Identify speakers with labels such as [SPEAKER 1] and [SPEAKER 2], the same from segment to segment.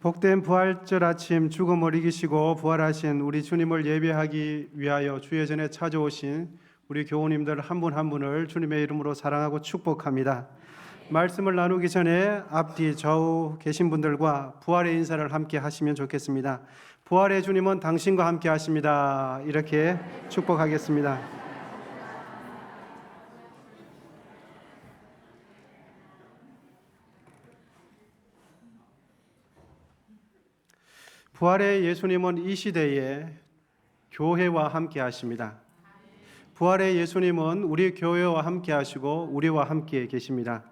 [SPEAKER 1] 복된 부활절 아침 죽음을 이기시고 부활하신 우리 주님을 예배하기 위하여 주의 전에 찾아오신 우리 교우님들 한 분 한 분을 주님의 이름으로 사랑하고 축복합니다. 말씀을 나누기 전에 앞뒤 좌우 계신 분들과 부활의 인사를 함께 하시면 좋겠습니다. 부활의 주님은 당신과 함께 하십니다. 이렇게 축복하겠습니다. 부활의 예수님은 이 시대에 교회와 함께 하십니다. 부활의 예수님은 우리 교회와 함께 하시고 우리와 함께 계십니다.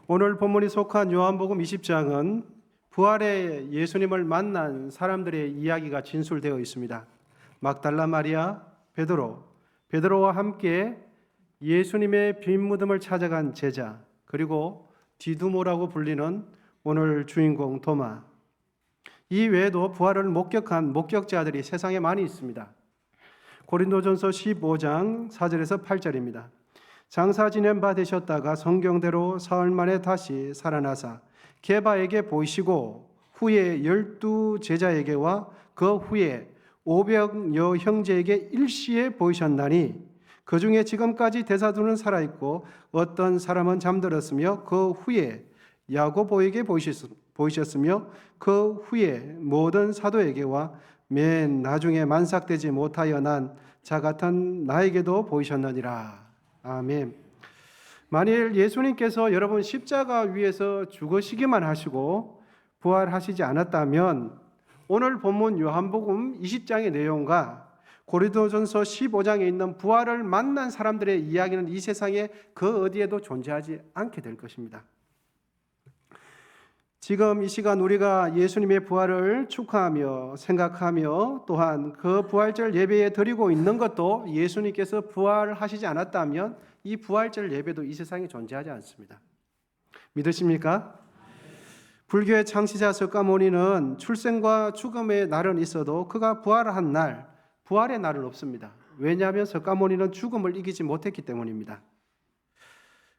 [SPEAKER 1] 오늘 본문이 속한 요한복음 20장은 부활의 예수님을 만난 사람들의 이야기가 진술되어 있습니다. 막달라 마리아, 베드로와 함께 예수님의 빈 무덤을 찾아간 제자, 그리고 디두모라고 불리는 오늘 주인공 도마, 이 외에도 부활을 목격한 목격자들이 세상에 많이 있습니다. 고린도전서 15장 4절에서 8절입니다. 장사 지낸 바 되셨다가 성경대로 사흘 만에 다시 살아나사 게바에게 보이시고 후에 12 제자에게와 그 후에 500여 형제에게 일시에 보이셨나니 그 중에 지금까지 대사두는 살아있고 어떤 사람은 잠들었으며 그 후에 야고보에게 보이셨으며 그 후에 모든 사도에게와 맨 나중에 만삭되지 못하여 난 자 같은 나에게도 보이셨느니라. 아멘. 만일 예수님께서 여러분 십자가 위에서 죽으시기만 하시고 부활하시지 않았다면 오늘 본문 요한복음 20장의 내용과 고린도전서 15장에 있는 부활을 만난 사람들의 이야기는 이 세상에 그 어디에도 존재하지 않게 될 것입니다. 지금 이 시간 우리가 예수님의 부활을 축하하며 생각하며 또한 그 부활절 예배에 드리고 있는 것도 예수님께서 부활하시지 않았다면 이 부활절 예배도 이 세상에 존재하지 않습니다. 믿으십니까? 불교의 창시자 석가모니는 출생과 죽음의 날은 있어도 그가 부활한 날, 부활의 날은 없습니다. 왜냐하면 석가모니는 죽음을 이기지 못했기 때문입니다.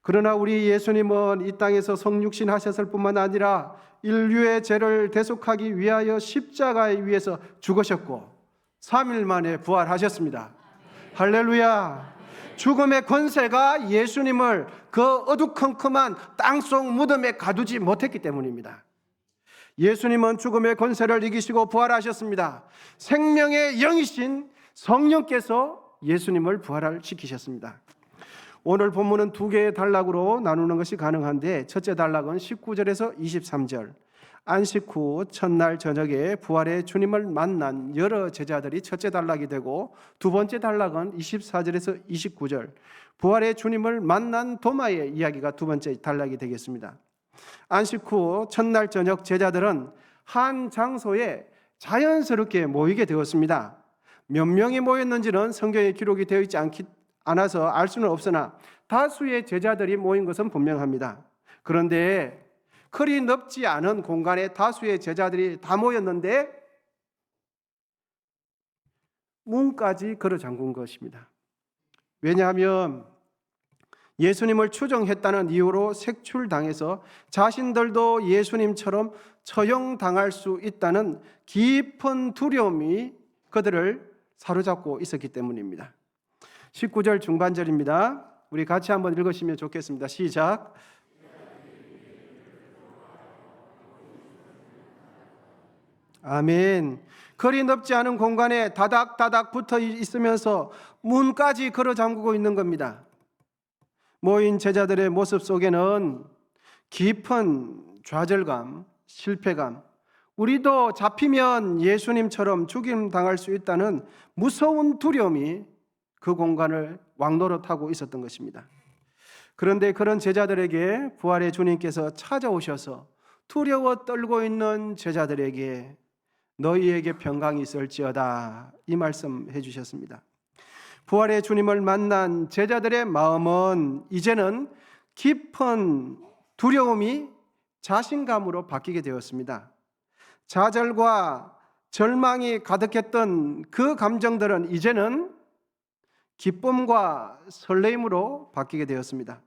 [SPEAKER 1] 그러나 우리 예수님은 이 땅에서 성육신 하셨을 뿐만 아니라 인류의 죄를 대속하기 위하여 십자가에 위해서 죽으셨고 3일 만에 부활하셨습니다. 할렐루야. 죽음의 권세가 예수님을 그 어두컴컴한 땅속 무덤에 가두지 못했기 때문입니다. 예수님은 죽음의 권세를 이기시고 부활하셨습니다. 생명의 영이신 성령께서 예수님을 부활시키셨습니다. 오늘 본문은 두 개의 단락으로 나누는 것이 가능한데 첫째 단락은 19절에서 23절, 안식 후 첫날 저녁에 부활의 주님을 만난 여러 제자들이 첫째 단락이 되고 두 번째 단락은 24절에서 29절, 부활의 주님을 만난 도마의 이야기가 두 번째 단락이 되겠습니다. 안식 후 첫날 저녁 제자들은 한 장소에 자연스럽게 모이게 되었습니다. 몇 명이 모였는지는 성경에 기록이 되어 있지 않아서 알 수는 없으나 다수의 제자들이 모인 것은 분명합니다. 그런데 그리 넓지 않은 공간에 다수의 제자들이 다 모였는데 문까지 걸어 잠근 것입니다. 왜냐하면 예수님을 추종했다는 이유로 색출당해서 자신들도 예수님처럼 처형당할 수 있다는 깊은 두려움이 그들을 사로잡고 있었기 때문입니다. 19절 중반절입니다. 우리 같이 한번 읽으시면 좋겠습니다. 시작. 아멘. 거리 넓지 않은 공간에 다닥다닥 붙어 있으면서 문까지 걸어 잠그고 있는 겁니다. 모인 제자들의 모습 속에는 깊은 좌절감, 실패감, 우리도 잡히면 예수님처럼 죽임 당할 수 있다는 무서운 두려움이 그 공간을 왕노릇하고 있었던 것입니다. 그런데 그런 제자들에게 부활의 주님께서 찾아오셔서 두려워 떨고 있는 제자들에게 너희에게 평강이 있을지어다 이 말씀 해주셨습니다. 부활의 주님을 만난 제자들의 마음은 이제는 깊은 두려움이 자신감으로 바뀌게 되었습니다. 좌절과 절망이 가득했던 그 감정들은 이제는 기쁨과 설레임으로 바뀌게 되었습니다.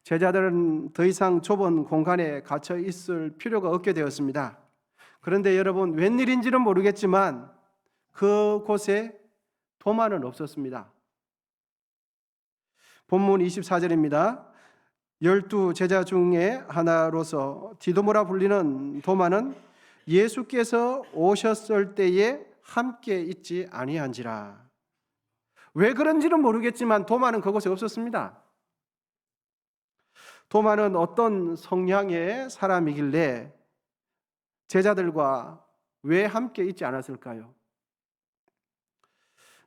[SPEAKER 1] 제자들은 더 이상 좁은 공간에 갇혀 있을 필요가 없게 되었습니다. 그런데 여러분, 웬일인지는 모르겠지만 그곳에 도마는 없었습니다. 본문 24절입니다. 12 제자 중에 하나로서 디도모라 불리는 도마는 예수께서 오셨을 때에 함께 있지 아니한지라. 왜 그런지는 모르겠지만 도마는 그곳에 없었습니다. 도마는 어떤 성향의 사람이길래 제자들과 왜 함께 있지 않았을까요?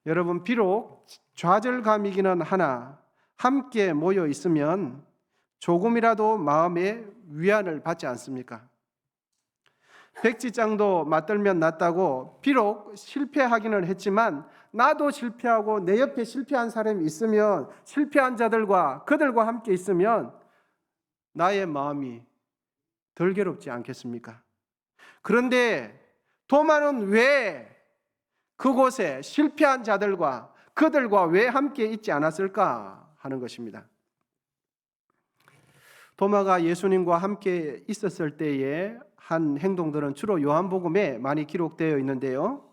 [SPEAKER 1] 여러분, 비록 좌절감이기는 하나 함께 모여 있으면 조금이라도 마음의 위안을 받지 않습니까? 백지장도 맞들면 낫다고 비록 실패하기는 했지만 나도 실패하고 내 옆에 실패한 사람이 있으면 실패한 자들과 그들과 함께 있으면 나의 마음이 덜 괴롭지 않겠습니까? 그런데 도마는 왜 그곳에 실패한 자들과 그들과 왜 함께 있지 않았을까 하는 것입니다. 도마가 예수님과 함께 있었을 때의 한 행동들은 주로 요한복음에 많이 기록되어 있는데요.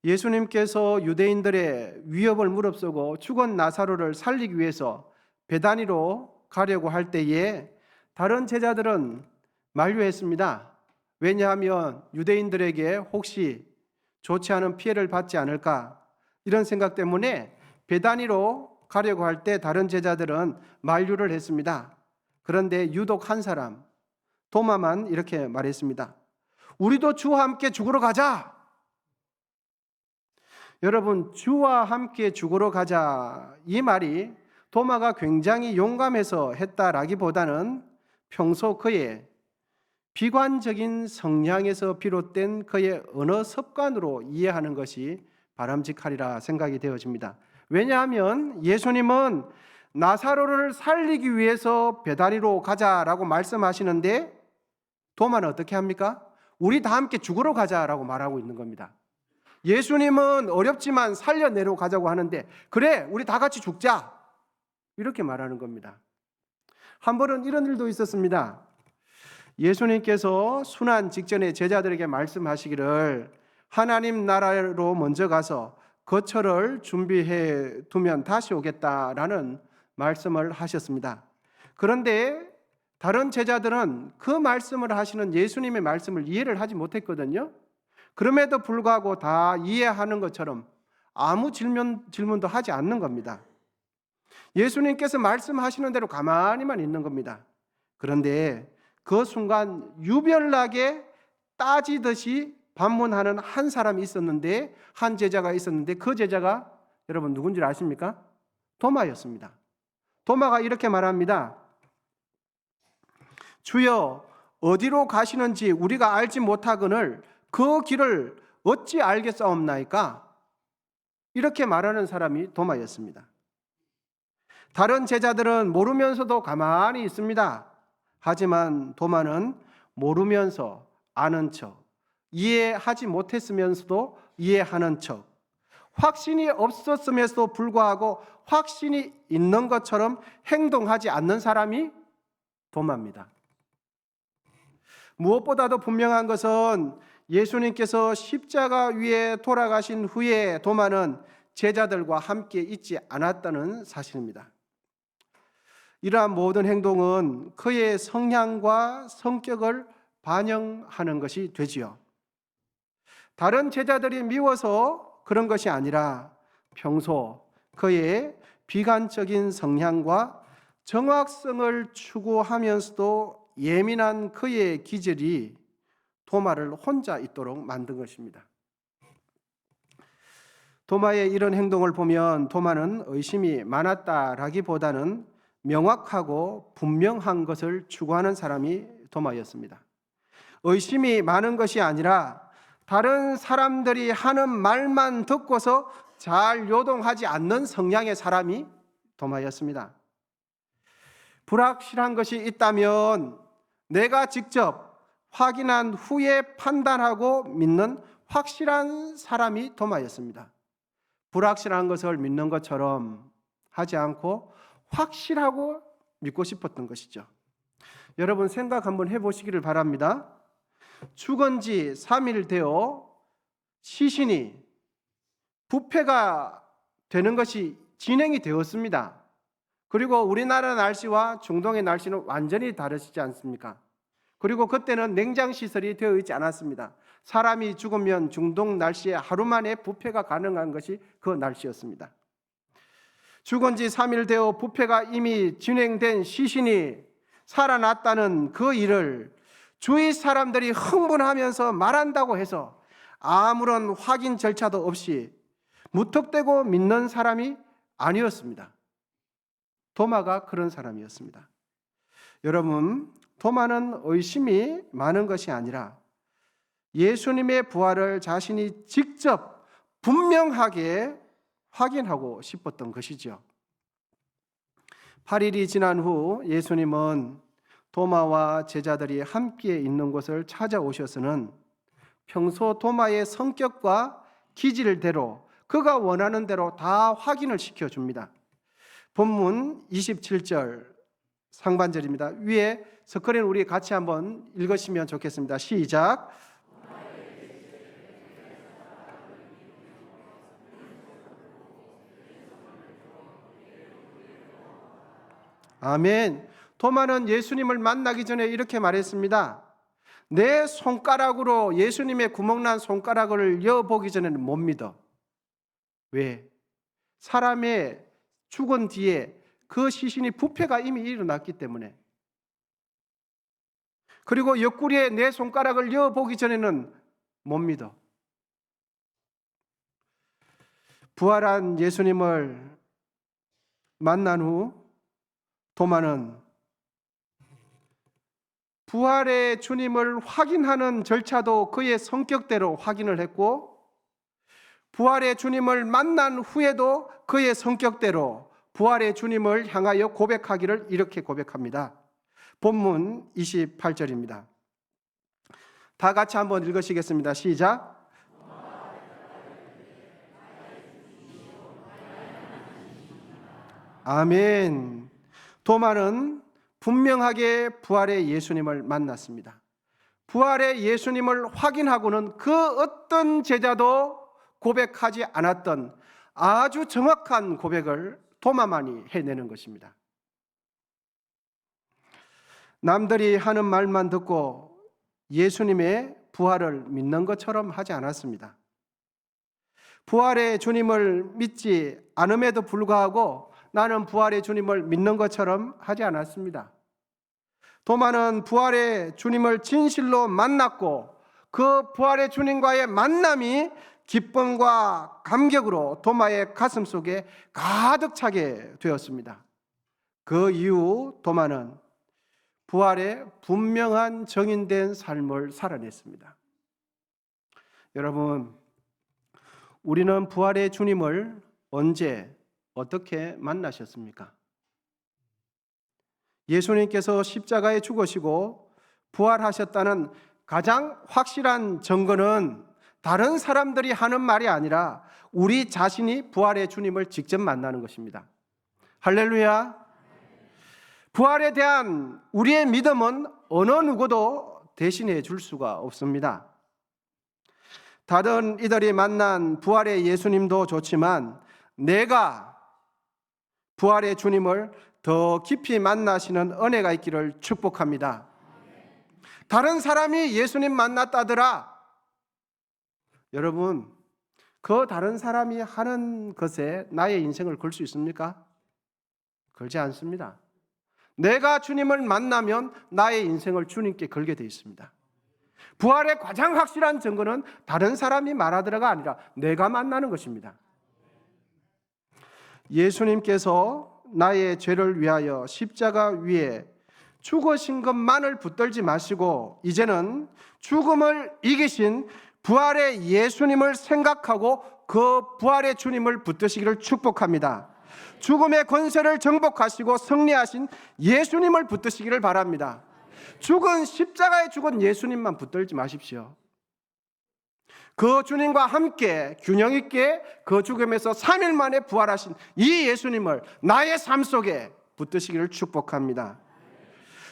[SPEAKER 1] 예수님께서 유대인들의 위협을 무릅쓰고 죽은 나사로를 살리기 위해서 베다니로 가려고 할 때에 다른 제자들은 만류했습니다. 왜냐하면 유대인들에게 혹시 좋지 않은 피해를 받지 않을까 이런 생각 때문에 베다니로 가려고 할 때 다른 제자들은 만류를 했습니다. 그런데 유독 한 사람 도마만 이렇게 말했습니다. 우리도 주와 함께 죽으러 가자. 여러분, 주와 함께 죽으러 가자 이 말이 도마가 굉장히 용감해서 했다라기보다는 평소 그의 비관적인 성향에서 비롯된 그의 언어 습관으로 이해하는 것이 바람직하리라 생각이 되어집니다. 왜냐하면 예수님은 나사로를 살리기 위해서 베다니로 가자라고 말씀하시는데 도마는 어떻게 합니까? 우리 다 함께 죽으러 가자라고 말하고 있는 겁니다. 예수님은 어렵지만 살려내러 가자고 하는데 그래, 우리 다 같이 죽자 이렇게 말하는 겁니다. 한 번은 이런 일도 있었습니다. 예수님께서 순환 직전에 제자들에게 말씀하시기를 하나님 나라로 먼저 가서 거처를 준비해 두면 다시 오겠다라는 말씀을 하셨습니다. 그런데 다른 제자들은 그 말씀을 하시는 예수님의 말씀을 이해를 하지 못했거든요. 그럼에도 불구하고 다 이해하는 것처럼 아무 질문도 하지 않는 겁니다. 예수님께서 말씀하시는 대로 가만히만 있는 겁니다. 그런데 그 순간 유별나게 따지듯이 반문하는 한 사람이 있었는데, 한 제자가 있었는데 그 제자가 여러분 누군지 아십니까? 도마였습니다. 도마가 이렇게 말합니다. 주여, 어디로 가시는지 우리가 알지 못하거늘 그 길을 어찌 알겠사옵나이까? 이렇게 말하는 사람이 도마였습니다. 다른 제자들은 모르면서도 가만히 있습니다. 하지만 도마는 모르면서 아는 척, 이해하지 못했으면서도 이해하는 척, 확신이 없었음에도 불구하고 확신이 있는 것처럼 행동하지 않는 사람이 도마입니다. 무엇보다도 분명한 것은 예수님께서 십자가 위에 돌아가신 후에 도마는 제자들과 함께 있지 않았다는 사실입니다. 이러한 모든 행동은 그의 성향과 성격을 반영하는 것이 되지요. 다른 제자들이 미워서 그런 것이 아니라 평소 그의 비관적인 성향과 정확성을 추구하면서도 예민한 그의 기질이 도마를 혼자 있도록 만든 것입니다. 도마의 이런 행동을 보면 도마는 의심이 많았다라기보다는 명확하고 분명한 것을 추구하는 사람이 도마였습니다. 의심이 많은 것이 아니라 다른 사람들이 하는 말만 듣고서 잘 요동하지 않는 성향의 사람이 도마였습니다. 불확실한 것이 있다면 내가 직접 확인한 후에 판단하고 믿는 확실한 사람이 도마였습니다. 불확실한 것을 믿는 것처럼 하지 않고 확실하고 믿고 싶었던 것이죠. 여러분 생각 한번 해보시기를 바랍니다. 죽은 지 3일 되어 시신이 부패가 되는 것이 진행이 되었습니다. 그리고 우리나라 날씨와 중동의 날씨는 완전히 다르시지 않습니까? 그리고 그때는 냉장 시설이 되어 있지 않았습니다. 사람이 죽으면 중동 날씨에 하루 만에 부패가 가능한 것이 그 날씨였습니다. 죽은 지 3일 되어 부패가 이미 진행된 시신이 살아났다는 그 일을 주위 사람들이 흥분하면서 말한다고 해서 아무런 확인 절차도 없이 무턱대고 믿는 사람이 아니었습니다. 도마가 그런 사람이었습니다. 여러분, 도마는 의심이 많은 것이 아니라 예수님의 부활을 자신이 직접 분명하게 확인하고 싶었던 것이죠. 8일이 지난 후 예수님은 도마와 제자들이 함께 있는 곳을 찾아오셔서는 평소 도마의 성격과 기질대로 그가 원하는 대로 다 확인을 시켜줍니다. 본문 27절 상반절입니다. 위에 스크린 우리 같이 한번 읽으시면 좋겠습니다. 시작. 아멘. 도마는 예수님을 만나기 전에 이렇게 말했습니다. 내 손가락으로 예수님의 구멍난 손가락을 여보기 전에는 못 믿어. 왜? 사람의 죽은 뒤에 그 시신이 부패가 이미 일어났기 때문에. 그리고 옆구리에 내 손가락을 여보기 전에는 못 믿어. 부활한 예수님을 만난 후 도마는 부활의 주님을 확인하는 절차도 그의 성격대로 확인을 했고, 부활의 주님을 만난 후에도 그의 성격대로 부활의 주님을 향하여 고백하기를 이렇게 고백합니다. 본문 28절입니다. 다 같이 한번 읽으시겠습니다. 시작. 아멘. 도마는 분명하게 부활의 예수님을 만났습니다. 부활의 예수님을 확인하고는 그 어떤 제자도 고백하지 않았던 아주 정확한 고백을 도마만이 해내는 것입니다. 남들이 하는 말만 듣고 예수님의 부활을 믿는 것처럼 하지 않았습니다. 부활의 주님을 믿지 않음에도 불구하고 나는 부활의 주님을 믿는 것처럼 하지 않았습니다. 도마는 부활의 주님을 진실로 만났고 그 부활의 주님과의 만남이 기쁨과 감격으로 도마의 가슴 속에 가득 차게 되었습니다. 그 이후 도마는 부활의 분명한 정인된 삶을 살아냈습니다. 여러분, 우리는 부활의 주님을 언제 어떻게 만나셨습니까? 예수님께서 십자가에 죽으시고 부활하셨다는 가장 확실한 증거는 다른 사람들이 하는 말이 아니라 우리 자신이 부활의 주님을 직접 만나는 것입니다. 할렐루야. 부활에 대한 우리의 믿음은 어느 누구도 대신해 줄 수가 없습니다. 다른 이들이 만난 부활의 예수님도 좋지만 내가 부활의 주님을 더 깊이 만나시는 은혜가 있기를 축복합니다. 다른 사람이 예수님 만났다더라. 여러분, 그 다른 사람이 하는 것에 나의 인생을 걸 수 있습니까? 걸지 않습니다. 내가 주님을 만나면 나의 인생을 주님께 걸게 되어 있습니다. 부활의 가장 확실한 증거는 다른 사람이 말하더라가 아니라 내가 만나는 것입니다. 예수님께서 나의 죄를 위하여 십자가 위에 죽으신 것만을 붙들지 마시고 이제는 죽음을 이기신 부활의 예수님을 생각하고 그 부활의 주님을 붙드시기를 축복합니다. 죽음의 권세를 정복하시고 승리하신 예수님을 붙드시기를 바랍니다. 죽은 십자가에 죽은 예수님만 붙들지 마십시오. 그 주님과 함께 균형 있게 그 죽음에서 3일 만에 부활하신 이 예수님을 나의 삶 속에 붙드시기를 축복합니다.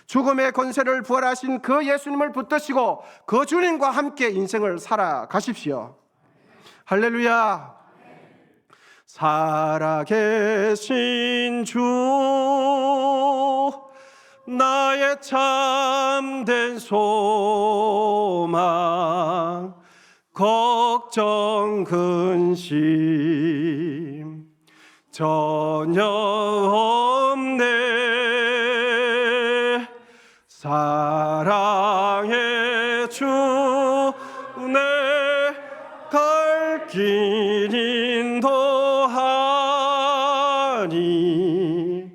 [SPEAKER 1] 죽음의 권세를 부활하신 그 예수님을 붙드시고 그 주님과 함께 인생을 살아가십시오. 할렐루야. 살아계신 주, 나의 참된 소망, 걱정 근심 전혀 없네. 사랑의 주, 내 갈 길 인도하니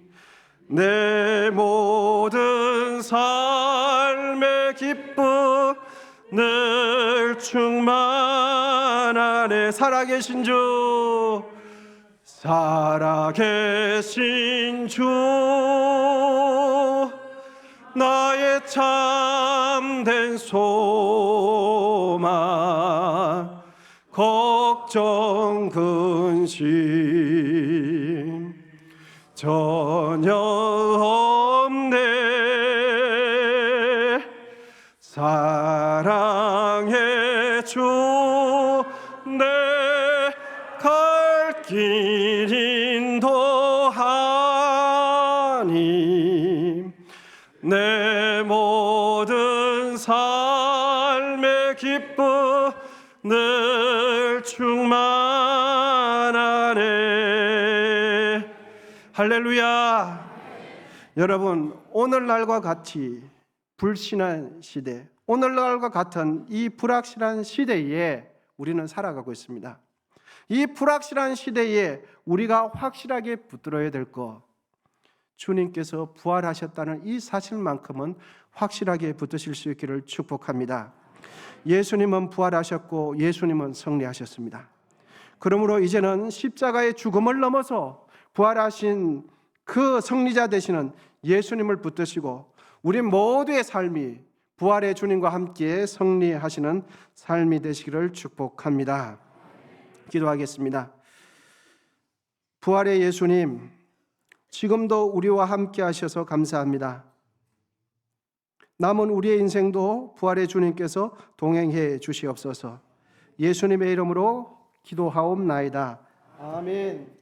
[SPEAKER 1] 내 모든 삶의 기쁨 늘 충만하네. 살아계신 주, 살아계신 주, 나의 참된 소망, 걱정 근심 전혀 없네. 사랑의 주, 내 갈 길 인도하니 내 모든 삶의 기쁨 늘 충만하네. 할렐루야. 여러분, 오늘날과 같이 불신한 시대, 오늘날과 같은 이 불확실한 시대에 우리는 살아가고 있습니다. 이 불확실한 시대에 우리가 확실하게 붙들어야 될 것, 주님께서 부활하셨다는 이 사실만큼은 확실하게 붙드실 수 있기를 축복합니다. 예수님은 부활하셨고 예수님은 승리하셨습니다. 그러므로 이제는 십자가의 죽음을 넘어서 부활하신 그 승리자 되시는 예수님을 붙드시고 우리 모두의 삶이 부활의 주님과 함께 승리하시는 삶이 되시기를 축복합니다. 기도하겠습니다. 부활의 예수님, 지금도 우리와 함께 하셔서 감사합니다. 남은 우리의 인생도 부활의 주님께서 동행해 주시옵소서. 예수님의 이름으로 기도하옵나이다. 아멘.